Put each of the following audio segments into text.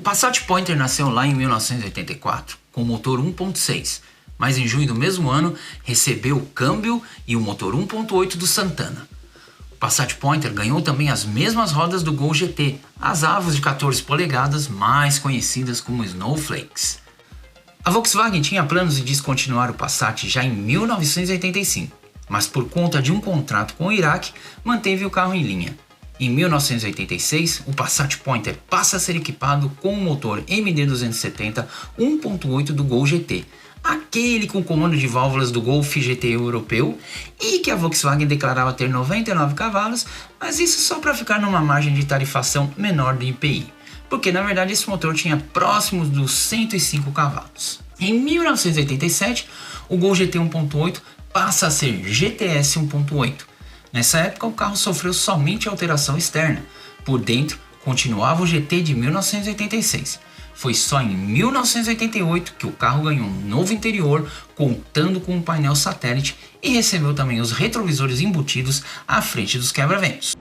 Passat Pointer nasceu lá em 1984 com motor 1.6, mas em junho do mesmo ano recebeu o câmbio e o motor 1.8 do Santana. O Passat Pointer ganhou também as mesmas rodas do Gol GT, as avos de 14 polegadas mais conhecidas como Snowflakes. A Volkswagen tinha planos de descontinuar o Passat já em 1985, mas por conta de um contrato com o Iraque manteve o carro em linha. Em 1986, o Passat Pointer passa a ser equipado com o motor MD270 1.8 do Gol GT, aquele com comando de válvulas do Golf GT europeu e que a Volkswagen declarava ter 99 cavalos, mas isso só para ficar numa margem de tarifação menor do IPI, porque na verdade esse motor tinha próximos dos 105 cavalos. Em 1987, o Gol GT 1.8 passa a ser GTS 1.8. Nessa época, o carro sofreu somente alteração externa. Por dentro, continuava o GT de 1986. Foi só em 1988 que o carro ganhou um novo interior, contando com um painel satélite e recebeu também os retrovisores embutidos à frente dos quebra-ventos.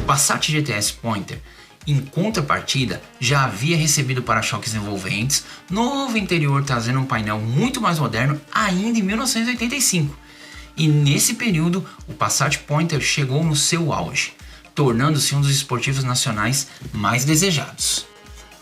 O Passat GTS Pointer, em contrapartida, já havia recebido para-choques envolventes, novo interior trazendo um painel muito mais moderno ainda em 1985. E nesse período, o Passat Pointer chegou no seu auge, tornando-se um dos esportivos nacionais mais desejados.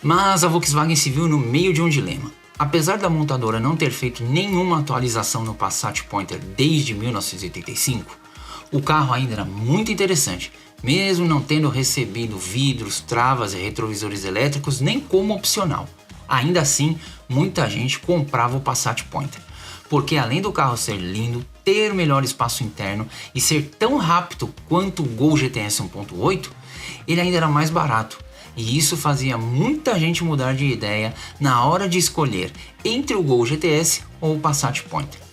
Mas a Volkswagen se viu no meio de um dilema. Apesar da montadora não ter feito nenhuma atualização no Passat Pointer desde 1985, o carro ainda era muito interessante, mesmo não tendo recebido vidros, travas e retrovisores elétricos nem como opcional. Ainda assim, muita gente comprava o Passat Pointer, porque além do carro ser lindo, ter melhor espaço interno e ser tão rápido quanto o Gol GTS 1.8, ele ainda era mais barato. E isso fazia muita gente mudar de ideia na hora de escolher entre o Gol GTS ou o Passat Pointer.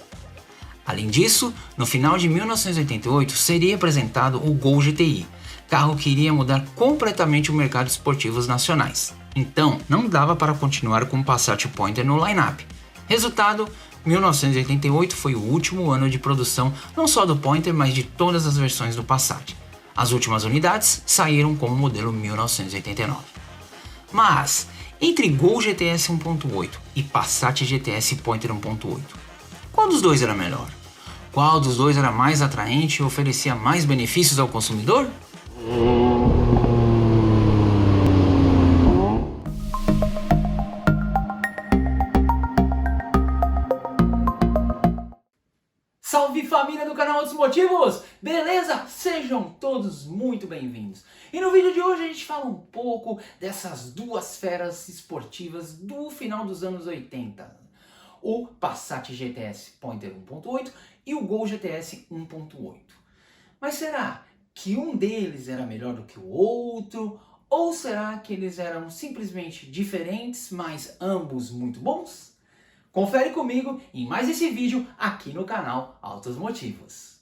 Além disso, no final de 1988 seria apresentado o Gol GTI, carro que iria mudar completamente o mercado de esportivos nacionais. Então, não dava para continuar com o Passat Pointer no line-up. Resultado, 1988 foi o último ano de produção não só do Pointer, mas de todas as versões do Passat. As últimas unidades saíram como modelo 1989. Mas, entre Gol GTS 1.8 e Passat GTS Pointer 1.8, qual dos dois era melhor? Qual dos dois era mais atraente e oferecia mais benefícios ao consumidor? Salve família do canal Outros Motivos! Beleza? Sejam todos muito bem-vindos. E no vídeo de hoje a gente fala um pouco dessas duas feras esportivas do final dos anos 80. O Passat GTS Pointer 1.8 e o Gol GTS 1.8. Mas será que um deles era melhor do que o outro? Ou será que eles eram simplesmente diferentes, mas ambos muito bons? Confere comigo em mais esse vídeo aqui no canal Autos Motivos.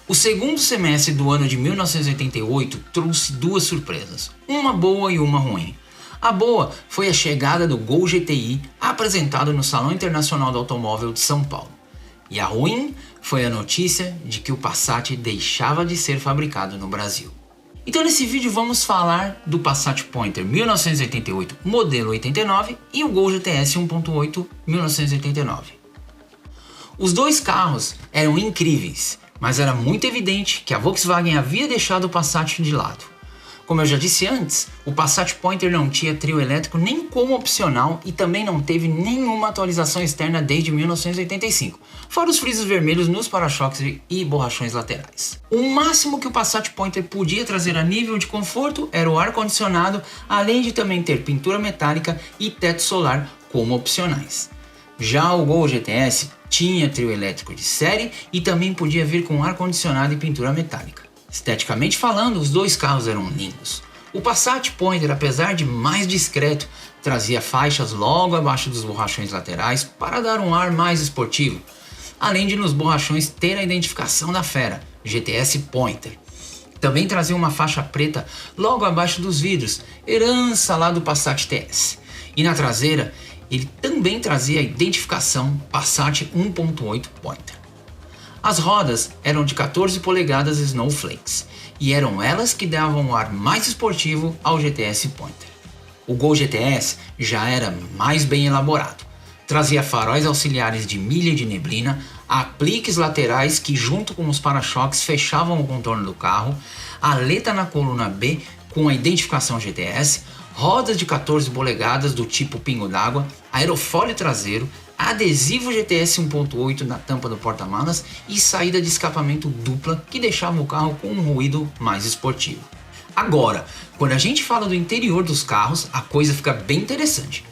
O segundo semestre do ano de 1988 trouxe duas surpresas, uma boa e uma ruim. A boa foi a chegada do Gol GTI apresentado no Salão Internacional do Automóvel de São Paulo. E a ruim foi a notícia de que o Passat deixava de ser fabricado no Brasil. Então nesse vídeo vamos falar do Passat Pointer 1988 modelo 89 e o Gol GTS 1.8 1989. Os dois carros eram incríveis, mas era muito evidente que a Volkswagen havia deixado o Passat de lado. Como eu já disse antes, o Passat Pointer não tinha trio elétrico nem como opcional e também não teve nenhuma atualização externa desde 1985, fora os frisos vermelhos nos para-choques e borrachões laterais. O máximo que o Passat Pointer podia trazer a nível de conforto era o ar-condicionado, além de também ter pintura metálica e teto solar como opcionais. Já o Gol GTS tinha trio elétrico de série e também podia vir com ar-condicionado e pintura metálica. Esteticamente falando, os dois carros eram lindos. O Passat Pointer, apesar de mais discreto, trazia faixas logo abaixo dos borrachões laterais para dar um ar mais esportivo, além de nos borrachões ter a identificação da fera, GTS Pointer. Também trazia uma faixa preta logo abaixo dos vidros, herança lá do Passat TS. E na traseira, ele também trazia a identificação Passat 1.8 Pointer. As rodas eram de 14 polegadas Snowflakes, e eram elas que davam um ar mais esportivo ao GTS Pointer. O Gol GTS já era mais bem elaborado. Trazia faróis auxiliares de milha e de neblina, apliques laterais que junto com os para-choques fechavam o contorno do carro, aleta na coluna B com a identificação GTS, rodas de 14 polegadas do tipo pingo d'água, aerofólio traseiro, adesivo GTS 1.8 na tampa do porta-malas e saída de escapamento dupla que deixava o carro com um ruído mais esportivo. Agora, quando a gente fala do interior dos carros, a coisa fica bem interessante.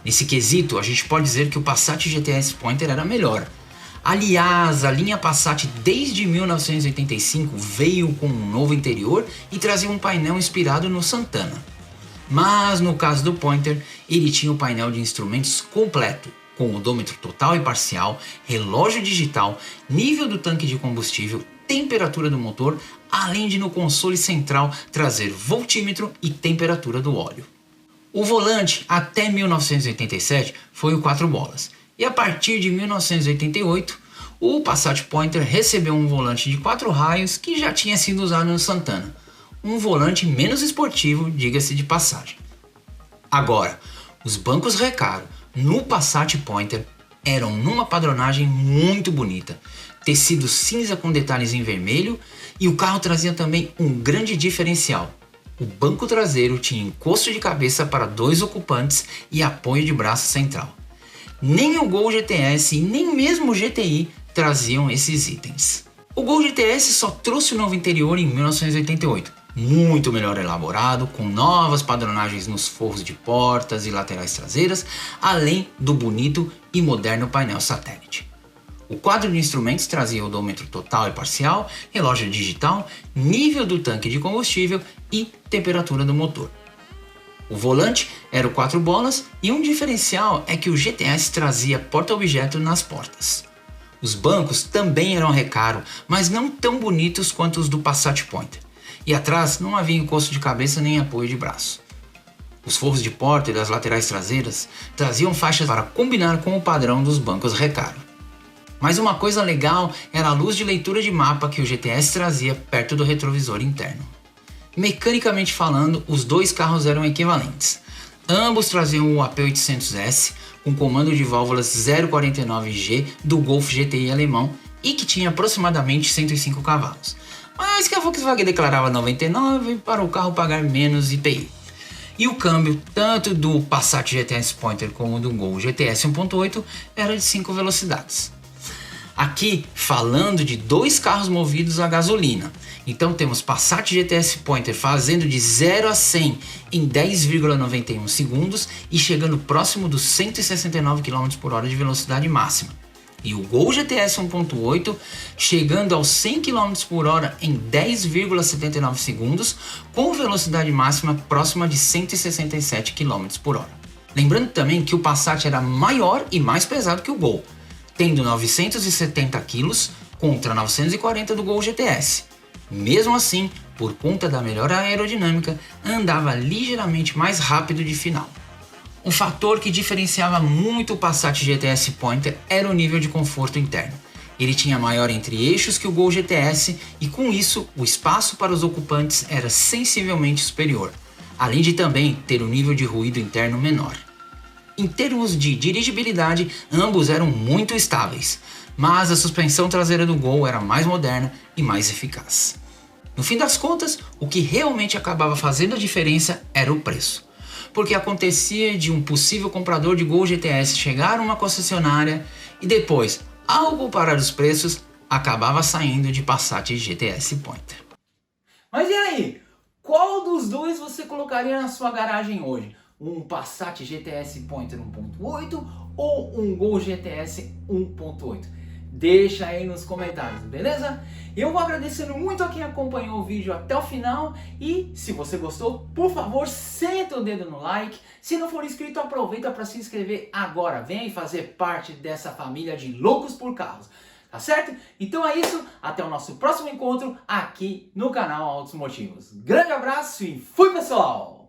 Nesse quesito, a gente pode dizer que o Passat GTS Pointer era melhor. Aliás, a linha Passat desde 1985 veio com um novo interior e trazia um painel inspirado no Santana. Mas no caso do Pointer, ele tinha o painel de instrumentos completo, com odômetro total e parcial, relógio digital, nível do tanque de combustível, temperatura do motor, além de no console central trazer voltímetro e temperatura do óleo. O volante até 1987 foi o 4 bolas, e a partir de 1988 o Passat Pointer recebeu um volante de 4 raios que já tinha sido usado no Santana, um volante menos esportivo, diga-se de passagem. Agora, os bancos Recaro no Passat Pointer eram numa padronagem muito bonita, tecido cinza com detalhes em vermelho, e o carro trazia também um grande diferencial. O banco traseiro tinha encosto de cabeça para 2 ocupantes e apoio de braço central. Nem o Gol GTS e nem mesmo o GTI traziam esses itens. O Gol GTS só trouxe o novo interior em 1988, muito melhor elaborado, com novas padronagens nos forros de portas e laterais traseiras, além do bonito e moderno painel satélite. O quadro de instrumentos trazia odômetro total e parcial, relógio digital, nível do tanque de combustível e temperatura do motor. O volante era o 4 bolas e um diferencial é que o GTS trazia porta-objeto nas portas. Os bancos também eram Recaro, mas não tão bonitos quanto os do Passat Pointer. E atrás não havia encosto de cabeça nem apoio de braço. Os forros de porta e das laterais traseiras traziam faixas para combinar com o padrão dos bancos Recaro. Mas uma coisa legal era a luz de leitura de mapa que o GTS trazia perto do retrovisor interno. Mecanicamente falando, os dois carros eram equivalentes. Ambos traziam o AP800S com comando de válvulas 049G do Golf GTI alemão e que tinha aproximadamente 105 cavalos. Mas que a Volkswagen declarava 99 para o carro pagar menos IPI. E o câmbio, tanto do Passat GTS Pointer como do Gol GTS 1.8, era de 5 velocidades. Aqui falando de dois carros movidos a gasolina. Então temos Passat GTS Pointer fazendo de 0 a 100 em 10,91 segundos e chegando próximo dos 169 km por hora de velocidade máxima. E o Gol GTS 1.8 chegando aos 100 km por hora em 10,79 segundos com velocidade máxima próxima de 167 km por hora. Lembrando também que o Passat era maior e mais pesado que o Gol, tendo 970 kg contra 940 do Gol GTS. Mesmo assim, por conta da melhor aerodinâmica, andava ligeiramente mais rápido de final. Um fator que diferenciava muito o Passat GTS Pointer era o nível de conforto interno. Ele tinha maior entre-eixos que o Gol GTS e com isso o espaço para os ocupantes era sensivelmente superior, além de também ter um nível de ruído interno menor. Em termos de dirigibilidade, ambos eram muito estáveis, mas a suspensão traseira do Gol era mais moderna e mais eficaz. No fim das contas, o que realmente acabava fazendo a diferença era o preço, porque acontecia de um possível comprador de Gol GTS chegar a uma concessionária e depois, ao comparar os preços, acabava saindo de Passat GTS Pointer. Mas e aí? Qual dos dois você colocaria na sua garagem hoje? Um Passat GTS Pointer 1.8 ou um Gol GTS 1.8? Deixa aí nos comentários, beleza? Eu vou agradecendo muito a quem acompanhou o vídeo até o final e se você gostou, por favor, senta o dedo no like. Se não for inscrito, aproveita para se inscrever agora. Vem aí fazer parte dessa família de loucos por carros. Tá certo? Então é isso, até o nosso próximo encontro aqui no canal Altos Motivos. Grande abraço e fui, pessoal!